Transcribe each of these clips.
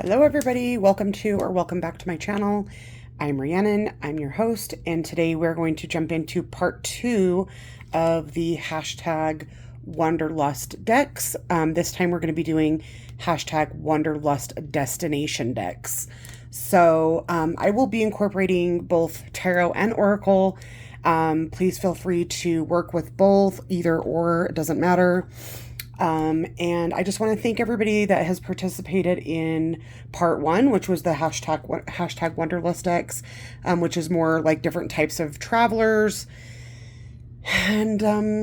Hello everybody, welcome back to my channel. I'm Rhiannon, I'm your host, and today we're going to jump into part 2 of the hashtag Wanderlust decks. This time we're going to be doing hashtag Wanderlust destination decks. So I will be incorporating both tarot and oracle. Please feel free to work with both, either or, it doesn't matter. And I just want to thank everybody that has participated in part 1, which was the hashtag Wanderlust decks, which is more like different types of travelers. And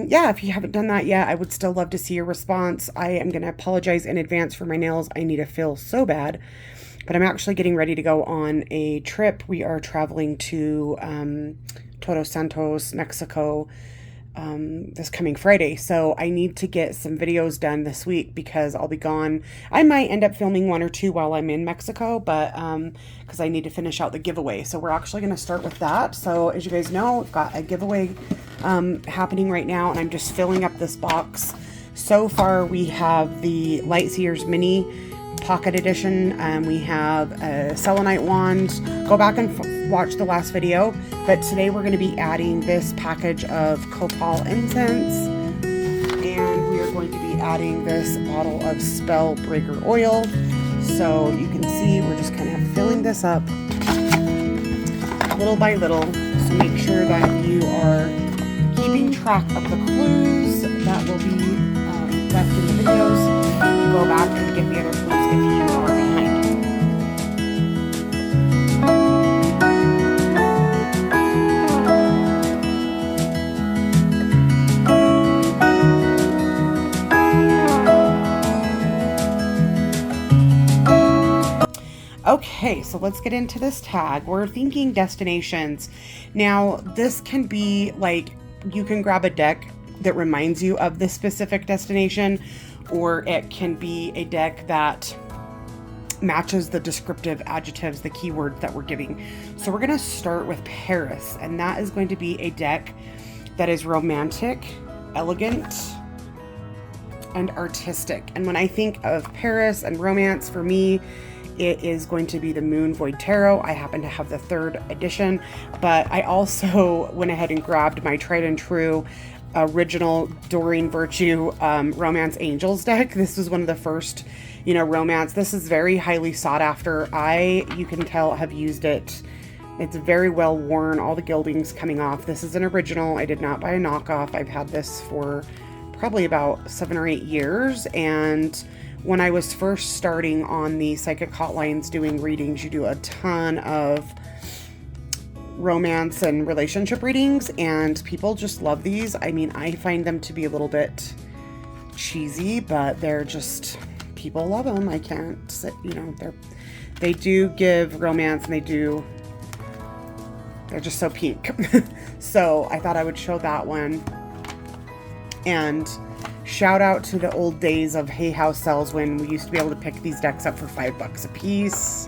yeah, if you haven't done that yet, I would still love to see your response. I am going to apologize in advance for my nails. I need a fill so bad, but I'm actually getting ready to go on a trip. We are traveling to Todos Santos, Mexico, this coming Friday. So I need to get some videos done this week because I'll be gone. I might end up filming 1 or 2 while I'm in Mexico, but because I need to finish out the giveaway. So we're actually going to start with that. So as you guys know, we've got a giveaway happening right now, and I'm just filling up this box. So far we have the Lightseers Mini Pocket Edition. We have a selenite wand. Go back and watch the last video. But today we're going to be adding this package of copal incense, and we are going to be adding this bottle of spell breaker oil. So you can see we're just kind of filling this up little by little. So make sure that you are keeping track of the clues that will be left in the videos. Go back and get the other clues if you are behind. Okay, so let's get into this tag. We're thinking destinations. Now, this can be like, you can grab a deck that reminds you of this specific destination, or it can be a deck that matches the descriptive adjectives, the keywords that we're giving. So we're going to start with Paris, and that is going to be a deck that is romantic, elegant, and artistic. And when I think of Paris and romance, for me, it is going to be the Moon Void Tarot. I happen to have the 3rd edition, but I also went ahead and grabbed my tried and true original Doreen Virtue Romance Angels deck. This was one of the first, romance. This is very highly sought after. You can tell, have used it. It's very well worn. All the gilding's coming off. This is an original. I did not buy a knockoff. I've had this for probably about 7 or 8 years, and when I was first starting on the psychic hotlines doing readings, you do a ton of romance and relationship readings, and people just love these. I mean, I find them to be a little bit cheesy, but they're just, people love them. I can't say, they do give romance, and they're just so pink. So I thought I would show that one. And shout out to the old days of Hay House sales when we used to be able to pick these decks up for $5 a piece.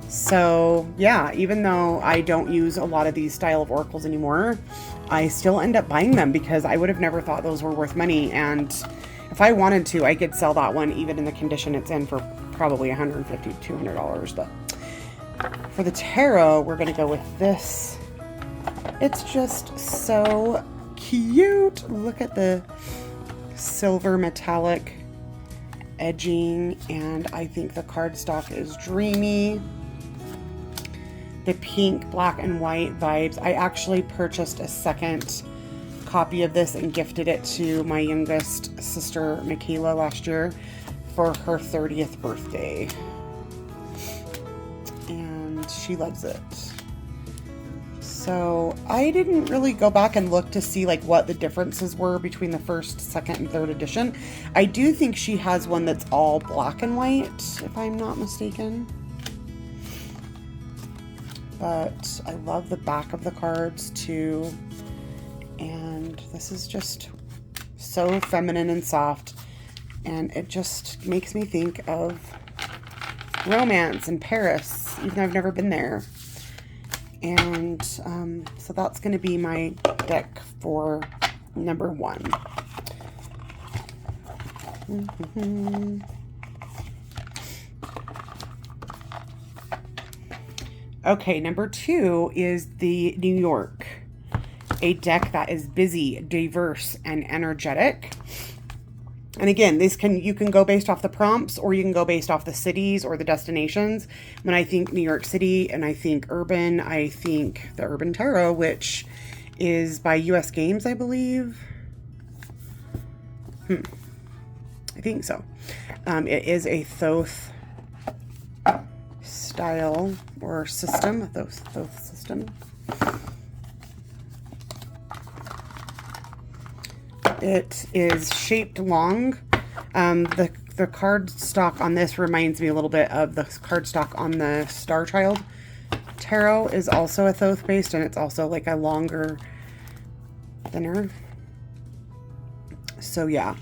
So yeah, even though I don't use a lot of these style of oracles anymore, I still end up buying them because I would have never thought those were worth money. And if I wanted to, I could sell that one even in the condition it's in for probably $150 to $200. But for the tarot, we're going to go with this. It's just so cute. Look at the silver metallic edging, and I think the cardstock is dreamy. The pink, black, and white vibes. I actually purchased a 2nd copy of this and gifted it to my youngest sister, Michaela, last year for her 30th birthday. And she loves it. So I didn't really go back and look to see like what the differences were between the 1st, 2nd, and 3rd edition. I do think she has one that's all black and white, if I'm not mistaken. But I love the back of the cards too. And this is just so feminine and soft. And it just makes me think of romance in Paris, even though I've never been there. And so that's going to be my deck for number 1. Okay, number 2 is the New York, a deck that is busy, diverse, and energetic. And again, you can go based off the prompts, or you can go based off the cities or the destinations. When I think New York City and I think urban, I think the Urban Tarot, which is by US Games, I believe. I think so. It is a Thoth style or system, Thoth system. It is shaped long. The card stock on this reminds me a little bit of the card stock on the Star Child Tarot, is also a Thoth based, and it's also like a longer, thinner. So yeah,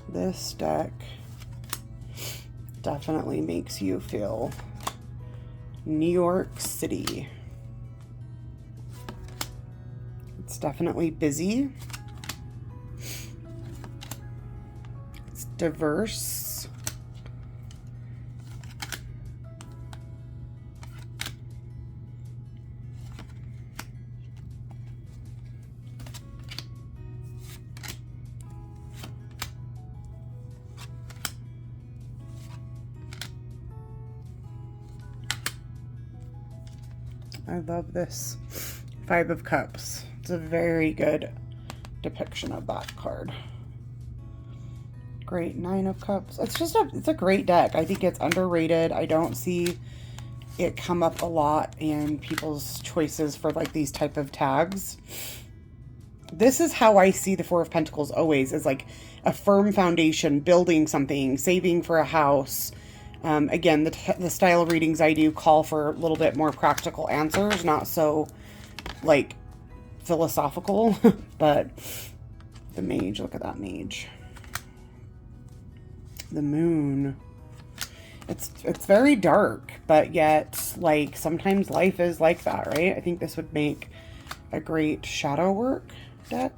this deck definitely makes you feel New York City. It's definitely busy. It's diverse. I love this 5 of Cups. It's a very good depiction of that card. Great 9 of Cups. It's a great deck. I think it's underrated. I don't see it come up a lot in people's choices for like these type of tags. This is how I see the 4 of Pentacles always, as like a firm foundation, building something, saving for a house. Again, the style of readings I do call for a little bit more practical answers, not so like philosophical. But the Mage, look at that Mage. The Moon. It's very dark, but yet like sometimes life is like that, right? I think this would make a great shadow work deck.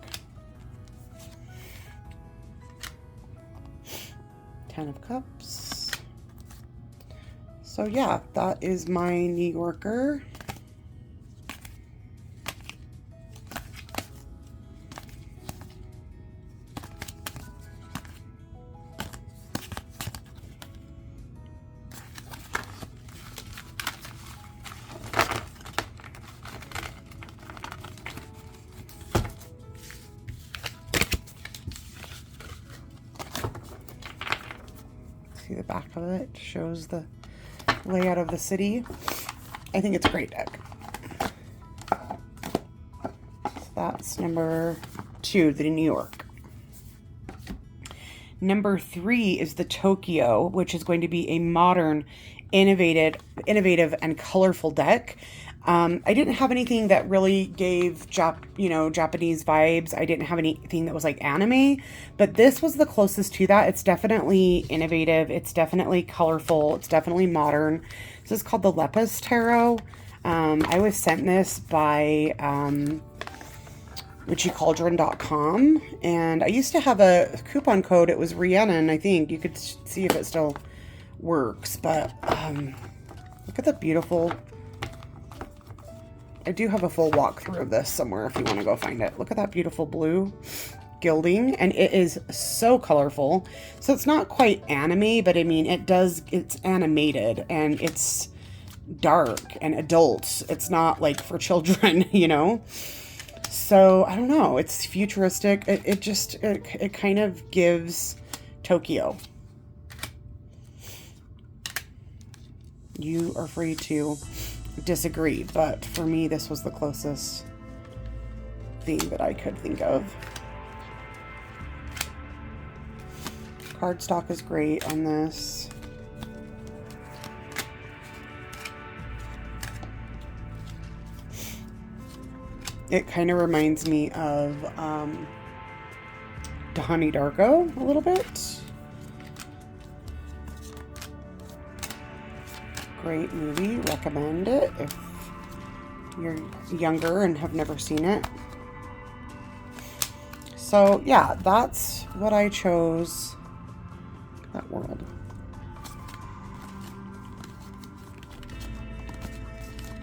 10 of Cups. So yeah, that is my New Yorker. See the back of it, shows the layout of the city. I think it's a great deck. So that's number 2, the New York. Number 3 is the Tokyo, which is going to be a modern, innovative and colorful deck. I didn't have anything that really gave Japanese vibes. I didn't have anything that was like anime, but this was the closest to that. It's definitely innovative. It's definitely colorful. It's definitely modern. This is called the Lepus Tarot. I was sent this by witchycauldron.com, and I used to have a coupon code. It was Rhiannon, I think. You could see if it still works, but look at the beautiful... I do have a full walkthrough of this somewhere if you want to go find it. Look at that beautiful blue gilding, and it is so colorful. So it's not quite anime, but I mean, it's animated and it's dark and adult. It's not like for children, you know? So I don't know. It's futuristic. It kind of gives Tokyo. You are free to disagree, but for me this was the closest theme that I could think of. Cardstock is great on this. It kind of reminds me of Donnie Darko a little bit. Great movie, recommend it if you're younger and have never seen it. So yeah, that's what I chose. That world.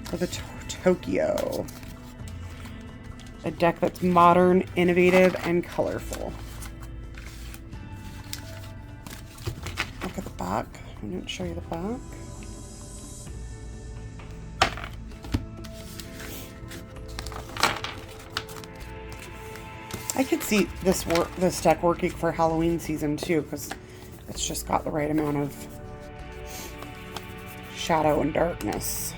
for the Tokyo. A deck that's modern, innovative, and colorful. Look at the back. I didn't show you the back. I could see this deck working for Halloween season too, because it's just got the right amount of shadow and darkness.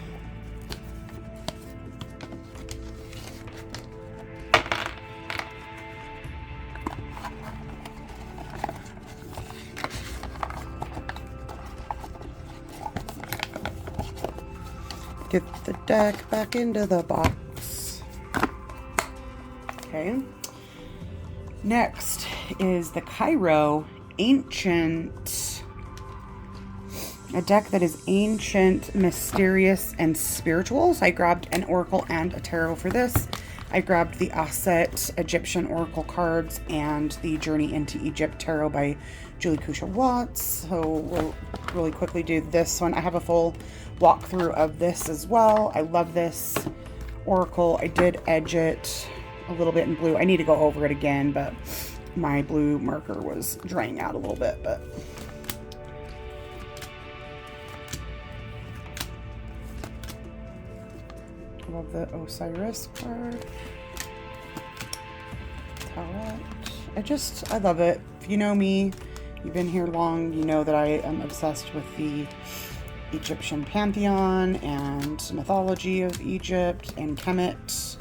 Get the deck back into the box. Okay. Next is the Cairo Ancient. A deck that is ancient, mysterious, and spiritual. So I grabbed an Oracle and a Tarot for this. I grabbed the Asset Egyptian Oracle cards and the Journey into Egypt Tarot by Julie Kusha Watts. So we'll really quickly do this one. I have a full walkthrough of this as well. I love this Oracle. I did edge it a little bit in blue. I need to go over it again, but my blue marker was drying out a little bit. But I love the Osiris card. I love it. If you know me, you've been here long, you know that I am obsessed with the Egyptian pantheon and mythology of Egypt and Kemet.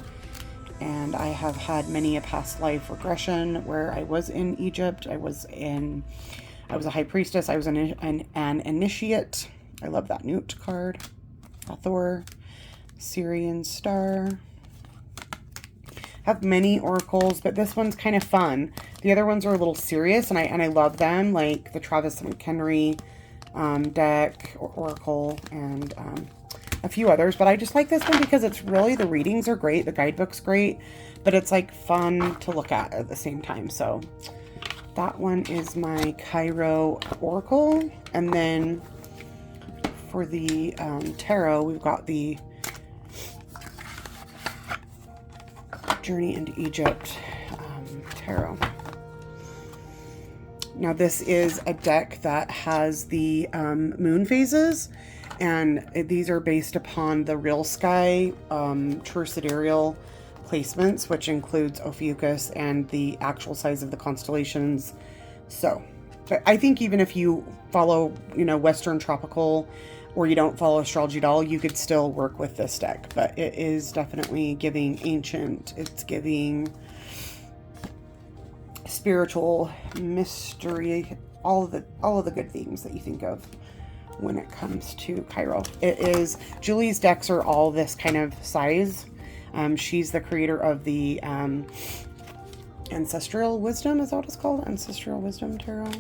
And I have had many a past life regression where I was in Egypt. I was a high priestess. I was an initiate. I love that Newt card. Hathor, Syrian star. Have many oracles, but this one's kind of fun. The other ones are a little serious, and I love them, like the Travis McHenry deck, oracle, and a few others, but I just like this one because it's really, the readings are great, the guidebook's great, but it's like fun to look at the same time. So that one is my Cairo Oracle. And then for the tarot, we've got the Journey into Egypt tarot. Now this is a deck that has the moon phases, and these are based upon the Real Sky True Sidereal placements, which includes Ophiuchus and the actual size of the constellations. So I think even if you follow, Western tropical, or you don't follow astrology at all, you could still work with this deck. But it is definitely giving ancient. It's giving spiritual, mystery, all of the good themes that you think of when it comes to Cairo. Julie's decks are all this kind of size. She's the creator of the Ancestral Wisdom, is that what it's called? Ancestral Wisdom Tarot.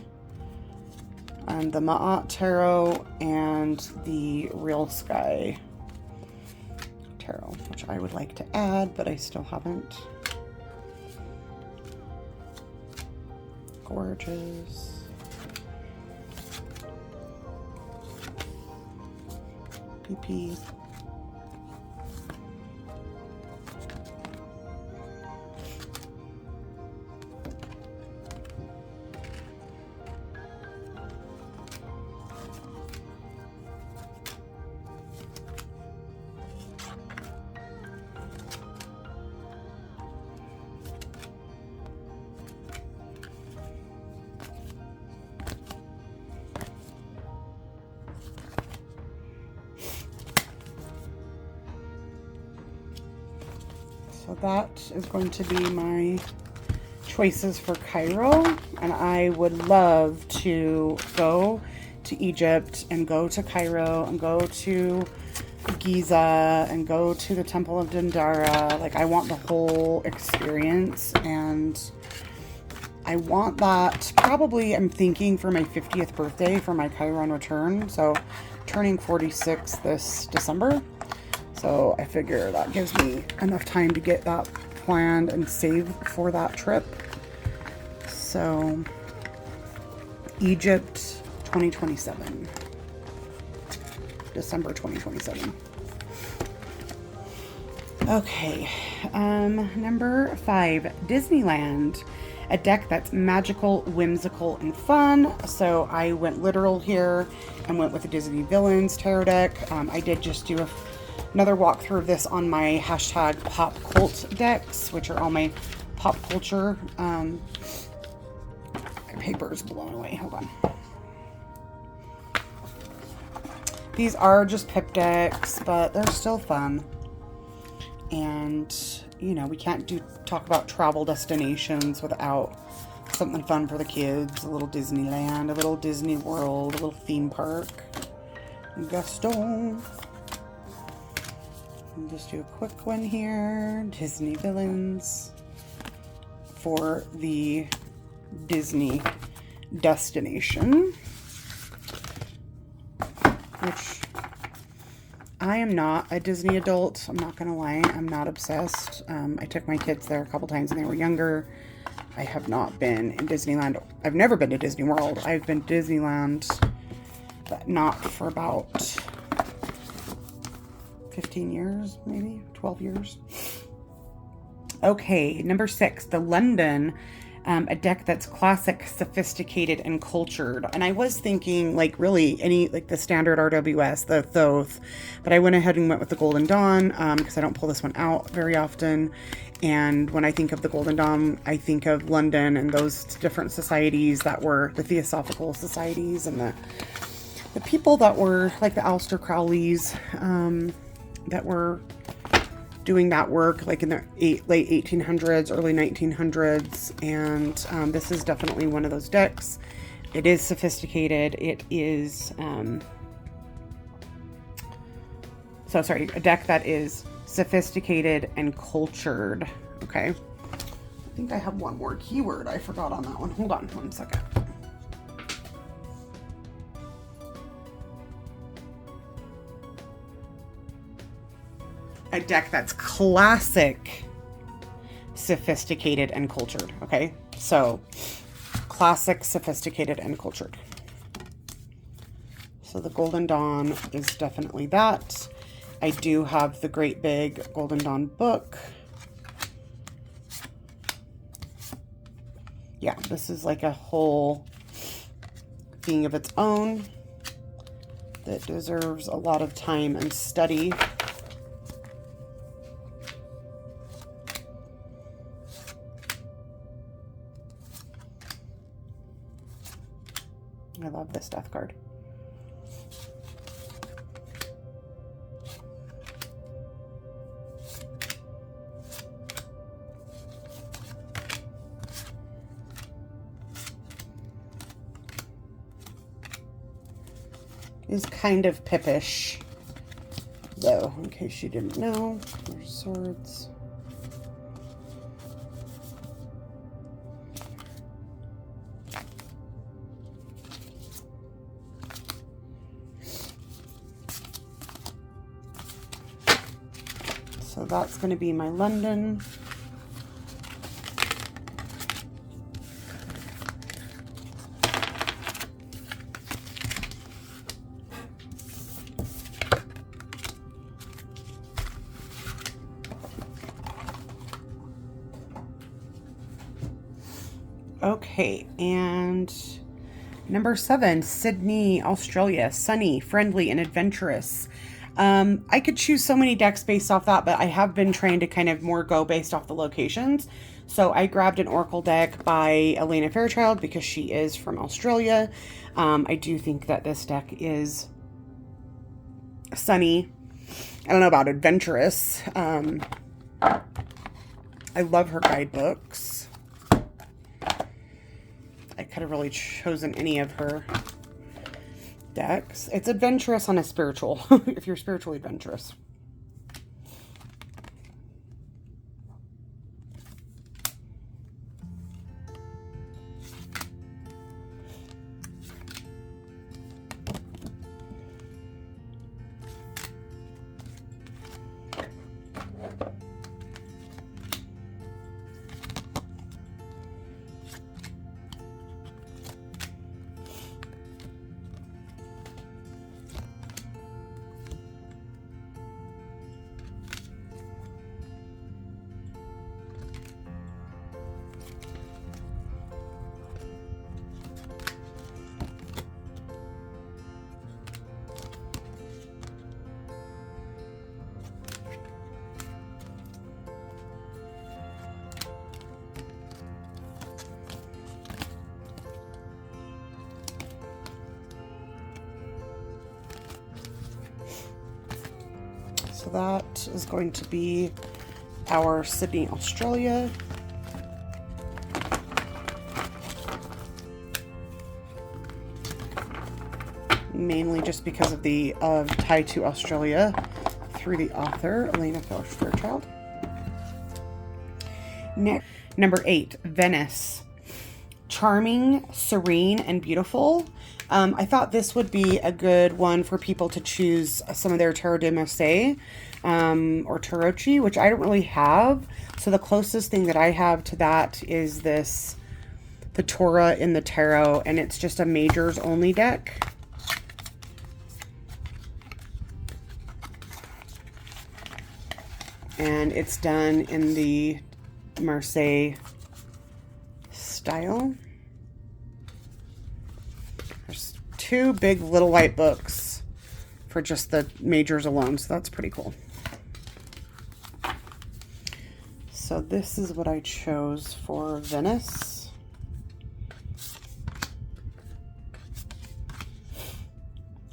And the Ma'at Tarot and the Real Sky Tarot, which I would like to add, but I still haven't. Gorgeous. PP. So that is going to be my choices for Cairo, and I would love to go to Egypt and go to Cairo and go to Giza and go to the Temple of Dendara. Like, I want the whole experience, and I want that probably, I'm thinking, for my 50th birthday for my Chiron return. So turning 46 this December. So I figure that gives me enough time to get that planned and save for that trip. So Egypt 2027. December 2027. Okay, number 5, Disneyland. A deck that's magical, whimsical, and fun. So I went literal here and went with the Disney Villains tarot deck. I did just do another walkthrough of this on my hashtag pop cult decks, which are all my pop culture. My paper is blown away. Hold on. These are just pip decks, but they're still fun. And, you know, we can't talk about travel destinations without something fun for the kids. A little Disneyland, a little Disney World, a little theme park. Gaston. I'll just do a quick one here. Disney Villains for the Disney destination. Which I am not a Disney adult. I'm not going to lie. I'm not obsessed. I took my kids there a couple times when they were younger. I have not been in Disneyland. I've never been to Disney World. I've been to Disneyland, but not for about 15 years, maybe 12 years. Okay, number 6, the London. A deck that's classic, sophisticated, and cultured. And I was thinking, like, really any, like, the standard RWS, the Thoth, but I went ahead and went with the Golden Dawn because I don't pull this one out very often. And when I think of the Golden Dawn, I think of London and those different societies that were the Theosophical societies and the people that were, like the Aleister Crowleys, that were doing that work like in the late 1800s, early 1900s, and this is definitely one of those decks. It is sophisticated. It is a deck that is sophisticated and cultured. Okay, I think I have one more keyword I forgot on that one. Hold on one second. A deck that's classic, sophisticated, and cultured. Okay, so classic, sophisticated, and cultured. So the Golden Dawn is definitely that. I do have the great big Golden Dawn book. Yeah, this is like a whole thing of its own that deserves a lot of time and study. I love this death card. Is kind of pippish, though, in case you didn't know. There's swords. So that's going to be my London. Okay, and number 7, Sydney, Australia. Sunny, friendly, and adventurous. I could choose so many decks based off that, but I have been trying to kind of more go based off the locations. So I grabbed an Oracle deck by Elena Fairchild because she is from Australia. I do think that this deck is sunny. I don't know about adventurous. I love her guidebooks. I could have really chosen any of her decks. It's adventurous on a spiritual, if you're spiritually adventurous. So that is going to be our Sydney, Australia. Mainly just because of the tie to Australia through the author, Elena Fairchild. Next, number 8, Venice. Charming, serene, and beautiful. I thought this would be a good one for people to choose some of their Tarot de Marseille or Tarocchi, which I don't really have. So the closest thing that I have to that is this, the Torah in the Tarot, and it's just a majors only deck. And it's done in the Marseille style. There's 2 big little white books for just the majors alone, so that's pretty cool. So this is what I chose for Venice.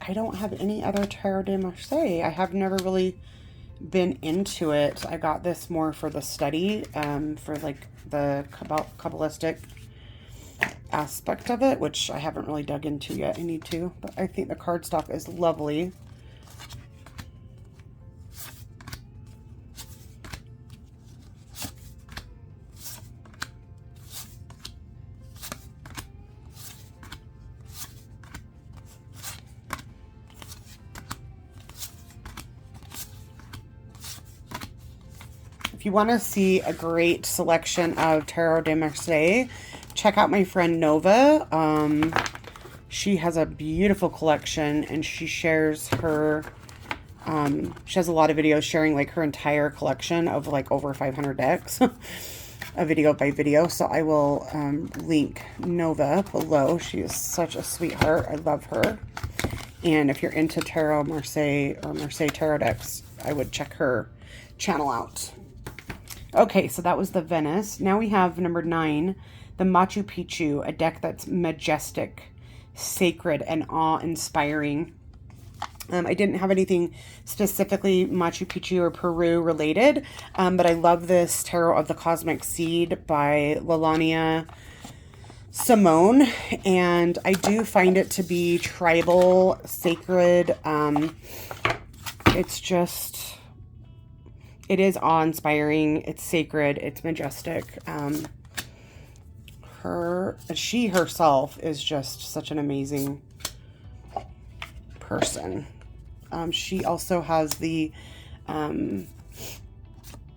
I don't have any other Tarot de Marseille. I have never really been into it. I got this more for the study, for like the Kabbalistic aspect of it, which I haven't really dug into yet. I need to, but I think the cardstock is lovely. If you want to see a great selection of Tarot de Marseille, check out my friend Nova. She has a beautiful collection, and she shares her, she has a lot of videos sharing like her entire collection of like over 500 decks, a video by video. So I will link Nova below. She is such a sweetheart. I love her. And if you're into Tarot Marseille or Marseille Tarot decks, I would check her channel out. Okay, so that was the Venice. Now we have number 9, the Machu Picchu, a deck that's majestic, sacred, and awe-inspiring. I didn't have anything specifically Machu Picchu or Peru related, but I love this Tarot of the Cosmic Seed by Lalania Simone, and I do find it to be tribal, sacred. It's just... it is awe-inspiring, it's sacred, it's majestic. She herself is just such an amazing person. She also has the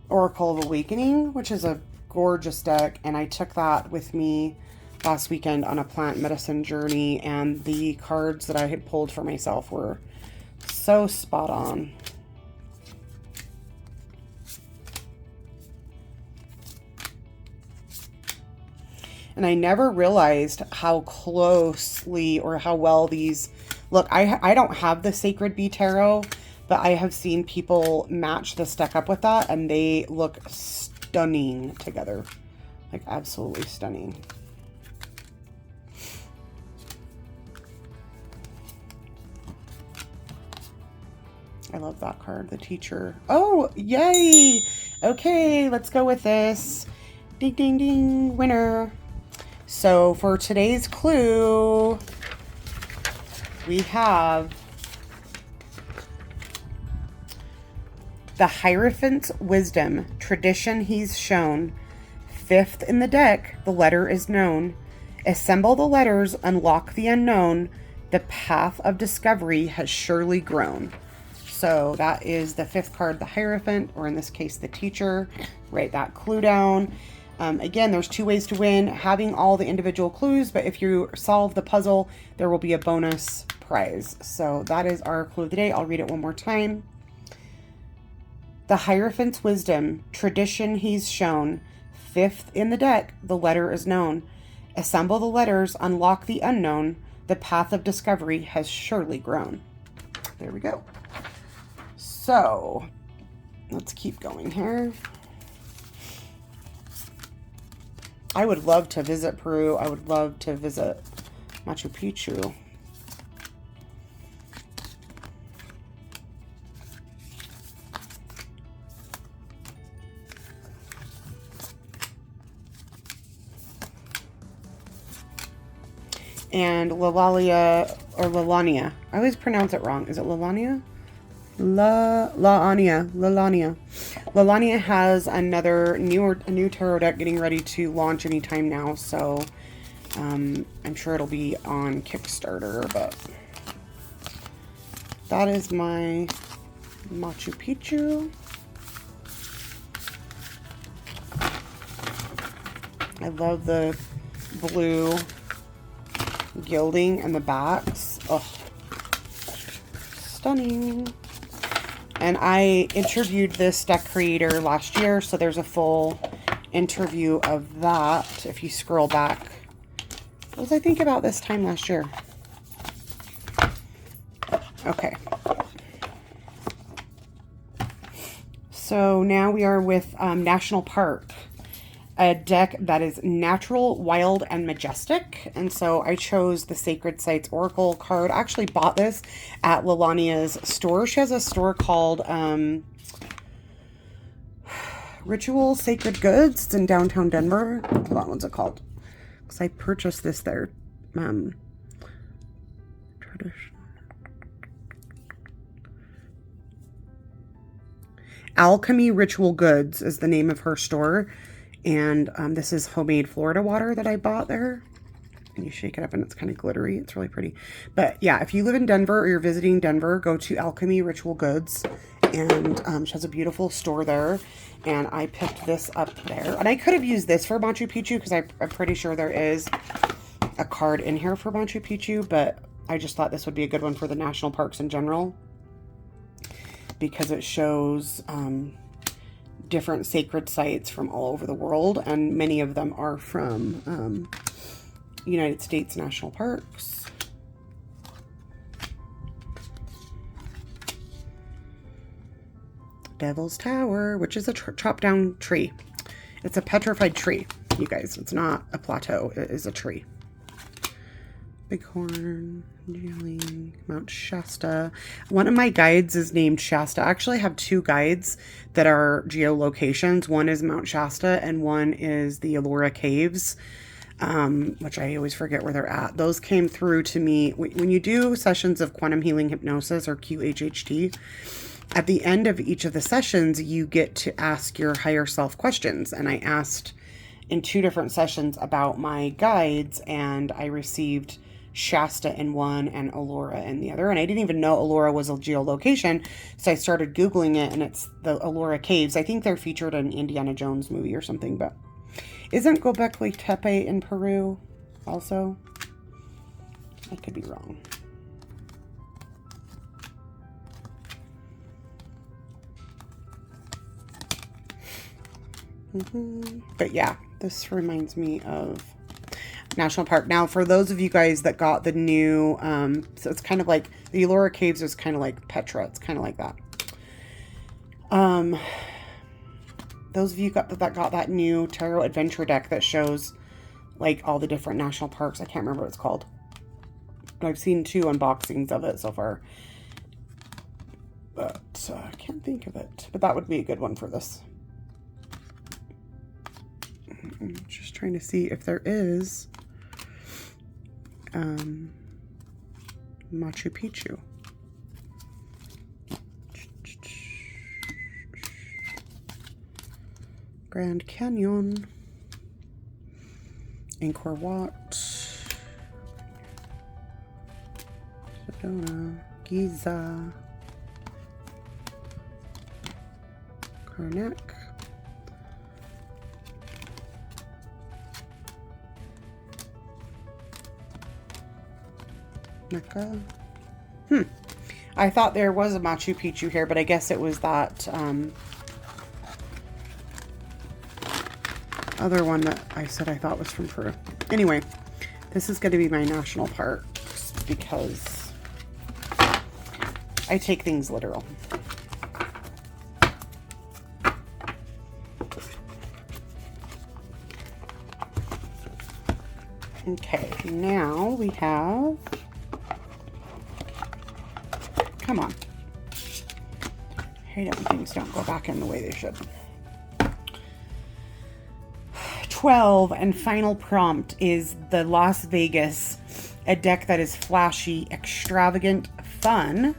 Oracle of Awakening, which is a gorgeous deck, and I took that with me last weekend on a plant medicine journey, and the cards that I had pulled for myself were so spot on. And I never realized how closely or how well these look. I don't have the Sacred Bee Tarot, but I have seen people match this deck up with that, and they look stunning together. Like, absolutely stunning. I love that card, the Teacher. Oh, yay! Okay, let's go with this. Ding, ding, ding, winner. So for today's clue, we have the Hierophant's Wisdom, tradition he's shown. 5th in the deck, the letter is known. Assemble the letters, unlock the unknown. The path of discovery has surely grown. So that is the 5th card, the Hierophant, or in this case, the Teacher. Write that clue down. Again, there's 2 ways to win, having all the individual clues, but if you solve the puzzle, there will be a bonus prize. So that is our clue of the day. I'll read it one more time. The Hierophant's Wisdom, tradition he's shown. 5th in the deck, the letter is known. Assemble the letters, unlock the unknown. The path of discovery has surely grown. There we go. So let's keep going here. I would love to visit Peru. I would love to visit Machu Picchu. and Lalalia, or Lalania. I always pronounce it wrong. Is it Lalania? Lalania. Lalania has a new tarot deck getting ready to launch anytime now, so I'm sure it'll be on Kickstarter, but that is my Machu Picchu. I love the blue gilding and the backs. Oh, stunning. And I interviewed this deck creator last year, so there's a full interview of that if you scroll back. What was I thinking about this time last year? Okay. So now we are with National Park. A deck that is natural, wild, and majestic. And so I chose the Sacred Sites Oracle card. I actually bought this at Lalania's store. She has a store called Ritual Sacred Goods. It's in downtown Denver. Hold on, what's it called? Because I purchased this there. Alchemy Ritual Goods is the name of her store. And this is homemade Florida water that I bought there. And you shake it up and it's kind of glittery. It's really pretty. But yeah, if you live in Denver or you're visiting Denver, go to Alchemy Ritual Goods. And she has a beautiful store there. And I picked this up there. And I could have used this for Machu Picchu because I'm pretty sure there is a card in here for Machu Picchu. But I just thought this would be a good one for the national parks in general. Because it shows different sacred sites from all over the world, and many of them are from United States national parks. Devil's Tower, which is a chopped down tree. It's a petrified tree, you guys. It's not a plateau, it is a tree. Bighorn, Geeling, Mount Shasta. One of my guides is named Shasta. I actually have two guides that are geolocations. One is Mount Shasta and one is the Elora Caves, which I always forget where they're at. Those came through to me when you do sessions of quantum healing hypnosis or QHHT. At the end of each of the sessions, you get to ask your higher self questions. And I asked in two different sessions about my guides, and I received Shasta in one and Elora in the other. And I didn't even know Elora was a geolocation. So I started Googling it, and it's the Elora Caves. I think they're featured in Indiana Jones movie or something, but isn't Göbekli Tepe in Peru also? I could be wrong. But yeah, this reminds me of National Park. Now, for those of you guys that got the new, so it's kind of like the Elora Caves is kind of like Petra. It's kind of like that. Those of you that got that new Tarot Adventure deck that shows like all the different national parks. I can't remember what it's called. I've seen 2 unboxings of it so far. But I can't think of it. But that would be a good one for this. I'm just trying to see if there is Machu Picchu. Grand Canyon, Angkor Wat, Sedona, Giza, Karnak, Mecca. I thought there was a Machu Picchu here, but I guess it was that other one that I said I thought was from Peru. Anyway, this is going to be my national parks because I take things literal. Okay, now we have... Come on. I hate it when things don't go back in the way they should. 12 and final prompt is the Las Vegas a deck that is flashy, extravagant, fun,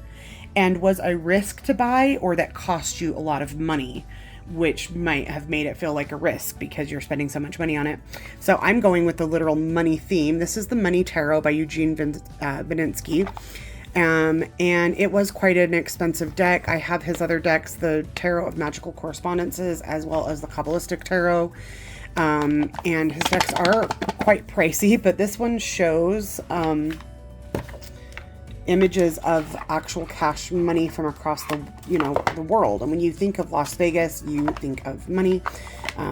and was a risk to buy or that cost you a lot of money, which might have made it feel like a risk because you're spending so much money on it. So I'm going with the literal money theme. This is the Money Tarot by Eugene Vininsky. And it was quite an expensive deck. I have his other decks, the Tarot of Magical Correspondences, as well as the Kabbalistic Tarot. And his decks are quite pricey, but this one shows images of actual cash money from across the, the world. And when you think of Las Vegas, you think of money.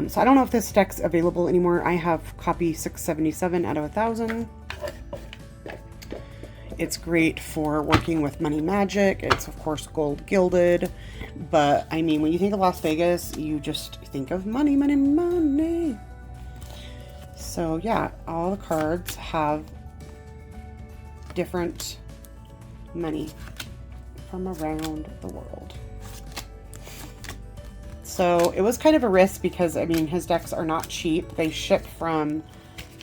So I don't know if this deck's available anymore. I have copy 677 out of 1,000. It's great for working with money magic. It's of course gold gilded, but I mean, when you think of Las Vegas, you just think of money, money, money. So yeah, all the cards have different money from around the world. So it was kind of a risk because, I mean, his decks are not cheap. They ship from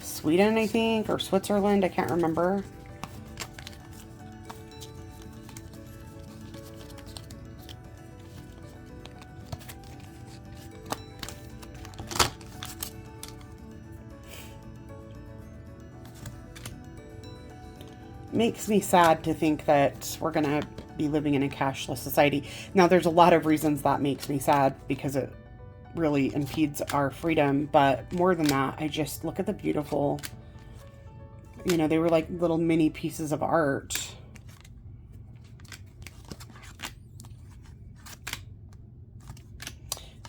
Sweden, I think, or Switzerland. I can't remember. Makes me sad to think that we're going to be living in a cashless society. Now, there's a lot of reasons that makes me sad because it really impedes our freedom. But more than that, I just look at the beautiful, they were like little mini pieces of art.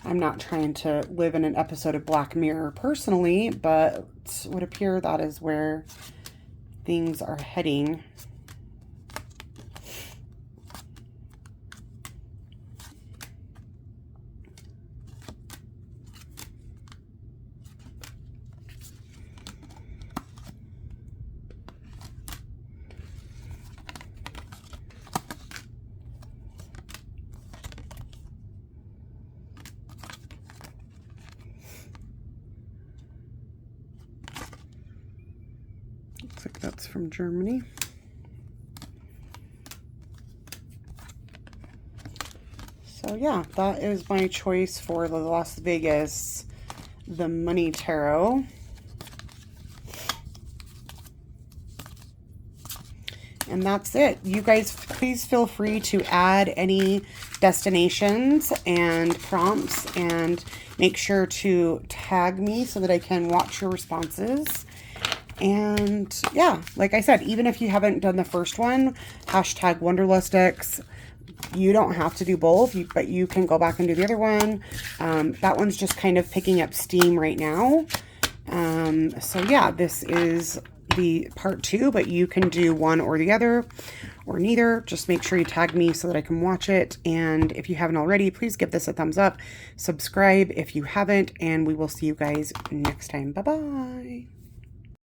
I'm not trying to live in an episode of Black Mirror personally, but it would appear that is where things are heading. Looks like that's from Germany. So yeah, that is my choice for the Las Vegas, the Money Tarot. And that's it. You guys, please feel free to add any destinations and prompts, and make sure to tag me so that I can watch your responses. And yeah, like I said, even if you haven't done the first one, hashtag Wanderlust decks, you don't have to do both, but you can go back and do the other one. That one's just kind of picking up steam right now. So yeah, this is the part 2, but you can do one or the other or neither. Just make sure you tag me so that I can watch it. And if you haven't already, please give this a thumbs up, subscribe if you haven't, and we will see you guys next time. Bye-bye.